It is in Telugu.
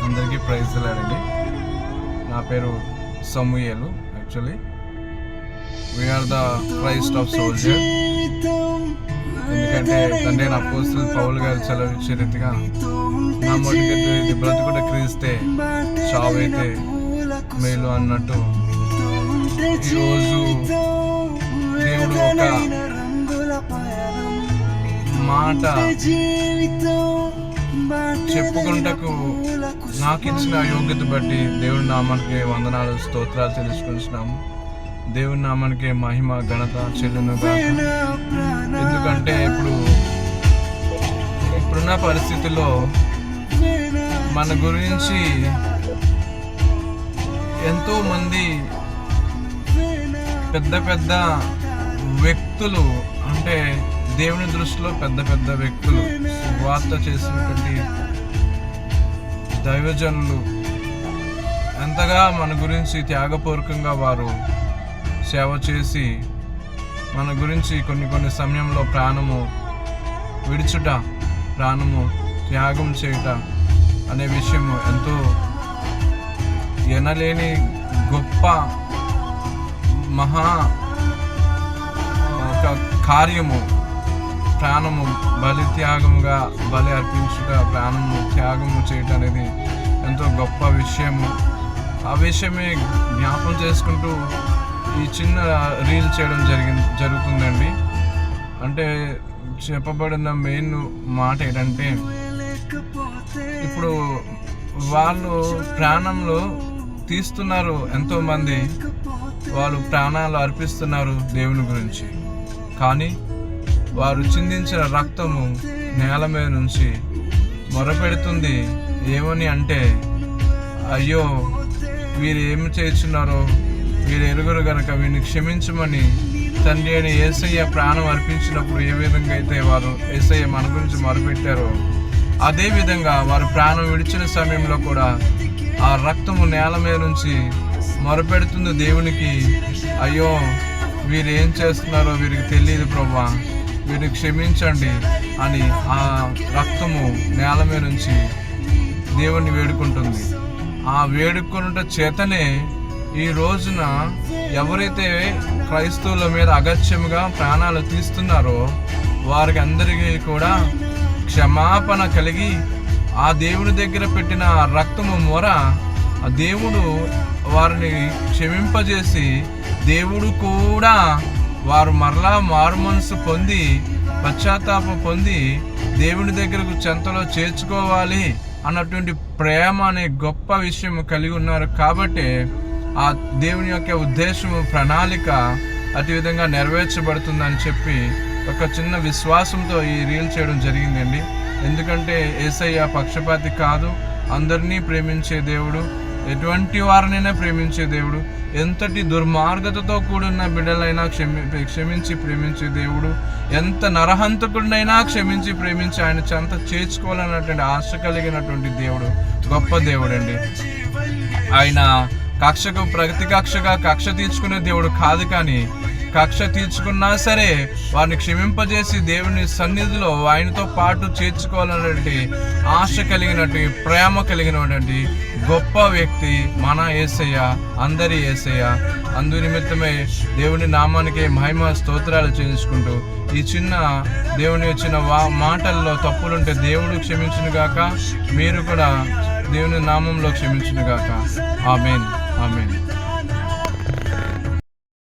అందరికీ ప్రైజ్ లాడండి. నా పేరు Samuel. Actually we are the Christ of soldier. ఎందుకంటే తండ్రి అపోస్తలుడు పౌలు గారు సెలవిచ్చే రీతిగా నా మొదటికైతే ఇది బ్రతుకుట క్రీస్తే, చావైతే మేలు అన్నట్టు ఈరోజు దేవుడు ఒక మాట చెప్పుకుంటకు నాకు ఇచ్చిన యోగ్యత బట్టి దేవుడి నామానికి వందనాలు, స్తోత్రాలు తెలుసుకుంటున్నాము. దేవుడి నామానికి మహిమ ఘనత చెల్లును. ఎందుకంటే ఇప్పుడున్న పరిస్థితుల్లో మన గురించి ఎంతో మంది పెద్ద పెద్ద వ్యక్తులు, అంటే దేవుని దృష్టిలో పెద్ద పెద్ద వ్యక్తులు, సువార్త చేసినటువంటి దైవజనులు ఎంతగా మన గురించి త్యాగపూర్వకంగా వారు సేవ చేసి మన గురించి కొన్ని సమయంలో ప్రాణము విడుచుట, ప్రాణము త్యాగం చేయుట అనే విషయము ఎంతో ఎనలేని గొప్ప మహా ఒక కార్యము. ప్రాణము బలి త్యాగముగా బలి అర్పించుట, ప్రాణము త్యాగము చేయటం అనేది ఎంతో గొప్ప విషయము. ఆ విషయమే జ్ఞాపం చేసుకుంటూ ఈ చిన్న రీల్ చేయడం జరుగుతుందండి. అంటే చెప్పబడిన మెయిన్ మాట ఏంటంటే, ఇప్పుడు వాళ్ళు ప్రాణంలో తీస్తున్నారు, ఎంతోమంది వాళ్ళు ప్రాణాలు అర్పిస్తున్నారు దేవుని గురించి. కానీ వారు చిందించిన రక్తము నేల మీద నుంచి మొరపెడుతుంది. ఏమని అంటే, అయ్యో వీరు ఏమి చేస్తున్నారో వీరు ఎరుగురు గనక వీరిని క్షమించమని తండ్రి అని యేసయ్య ప్రాణం అర్పించినప్పుడు ఏ విధంగా అయితే వారు యేసయ్య మన గురించి మొరపెట్టారో, అదే విధంగా వారు ప్రాణం విడిచిన సమయంలో కూడా ఆ రక్తము నేల మీద నుంచి మొరపెడుతుంది దేవునికి. అయ్యో వీరు ఏం చేస్తున్నారో వీరికి తెలియదు ప్రభువా, వీరిని క్షమించండి అని ఆ రక్తము నేల మీద నుంచి దేవుణ్ణి వేడుకుంటుంది. ఆ వేడుకొనుట చేతనే ఈ రోజున ఎవరైతే క్రైస్తవుల మీద అగత్యముగా ప్రాణాలు తీస్తున్నారో వారికి అందరికీ కూడా క్షమాపణ కలిగి ఆ దేవుని దగ్గర పెట్టిన రక్తము మొర ఆ దేవుడు వారిని క్షమింపజేసి, దేవుడు కూడా వారు మరలా మారు మనసు పొంది పశ్చాత్తాపం పొంది దేవుని దగ్గరకు చెంతలో చేర్చుకోవాలి అన్నటువంటి ప్రేమ అనే గొప్ప విషయం కలిగి ఉన్నారు. కాబట్టి ఆ దేవుని యొక్క ఉద్దేశము, ప్రణాళిక అతి విధంగా నెరవేర్చబడుతుందని చెప్పి ఒక చిన్న విశ్వాసంతో ఈ రీల్ చేయడం జరిగిందండి. ఎందుకంటే యేసయ్య పక్షపాతి కాదు, అందరినీ ప్రేమించే దేవుడు, ఎటువంటి వారినైనా ప్రేమించే దేవుడు, ఎంతటి దుర్మార్గతతో కూడిన బిడ్డలైనా క్షమించి ప్రేమించే దేవుడు, ఎంత నరహంతకుడినైనా క్షమించి ప్రేమించి ఆయన చెంత చేర్చుకోవాలన్నటువంటి ఆశ కలిగినటువంటి దేవుడు, గొప్ప దేవుడు అండి. ఆయన కక్షకు ప్రతి కక్ష తీర్చుకునే దేవుడు కాదు, కానీ కక్ష తీర్చుకున్నా సరే వారిని క్షమింపజేసి దేవుని సన్నిధిలో ఆయనతో పాటు చేర్చుకోవాలన్నటువంటి ఆశ కలిగినటువంటి ప్రేమ కలిగినటువంటి గొప్ప వ్యక్తి మన యేసయ్య, అందరి యేసయ్య. అందు నిమిత్తమే దేవుని నామానికి మహిమ స్తోత్రాలు చేయించుకుంటూ ఈ చిన్న దేవుని వచ్చిన మాటల్లో తప్పులుంటే దేవుడు క్షమించును గాక, మీరు కూడా దేవుని నామంలో క్షమించును గాక. ఆమేన్, ఆమేన్.